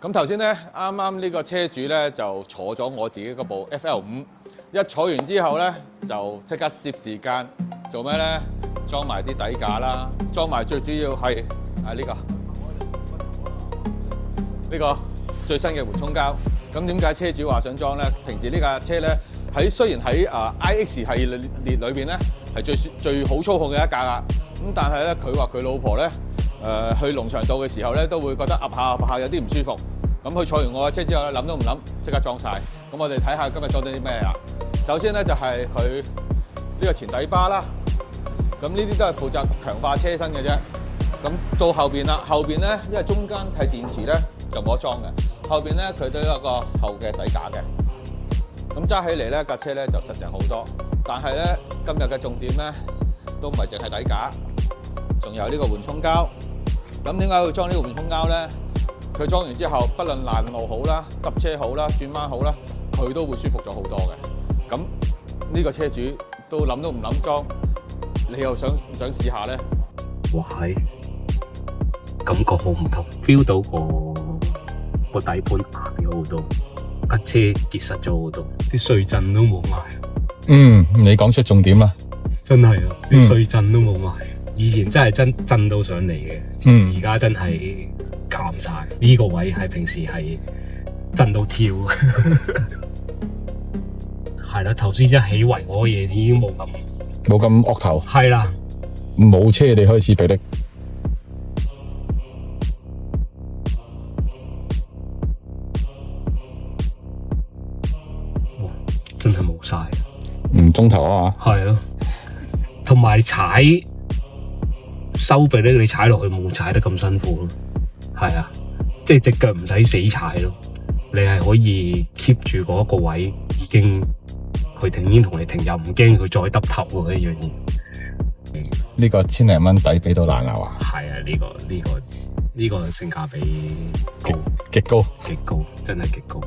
咁頭先咧，啱啱呢個車主咧就坐咗我自己嗰部 FL5，一坐完之後咧就即刻攝時間做咩咧？裝埋啲底架啦，裝埋最主要係呢個最新嘅緩衝膠。咁點解車主話想裝咧？平時呢架車咧雖然喺IX 系列裏邊咧係最好操控嘅一架啦，咁但係咧佢話佢老婆咧去農場道嘅時候咧都會覺得噏下有啲唔舒服。咁佢坐完我嘅車之後咧諗都唔諗，即刻裝晒。咁我哋睇下今日裝咗啲咩啦。首先咧就係佢呢個前底巴啦。咁呢啲都係負責強化車身嘅啫。咁到後邊啦，後邊咧因為中間係電池咧就冇得裝嘅，後邊咧佢都有一個後嘅底架嘅。咁揸起嚟咧架車咧就實淨好多。但係咧今日嘅重點咧都唔係淨係底架，仲有呢個緩衝膠。咁點解要裝呢個緩衝膠咧？佢裝完之後，不論爛路好啦、急車好啦、轉彎好啦，佢都會舒服咗好多嘅。咁呢個車主都諗都唔諗裝，你又想唔想試下咧？哇係，感覺好唔同 ，feel 到個底盤硬咗好多，架車結實咗好多，啲碎震都冇埋。你講出重點啦。真係啊，啲碎震都冇埋。以前真係震到上嚟嘅，而家真係減晒。呢個位係平時係震到跳，係啦。頭先一起圍我嘢已經冇咁惡頭。係啦，冇車你開始俾力。哇，真係冇晒。中頭啊嘛。係咯，同埋踩收臂咧，你踩落去冇踩得咁辛苦咯。係啊，即係隻腳唔使死踩咯，你係可以 keep 住嗰一個位，已經佢已經同你停，又唔驚佢再耷頭喎呢樣嘢。呢個千零蚊抵俾到爛啊嘛。係啊，呢個性價比高，極高，極高，真係極高。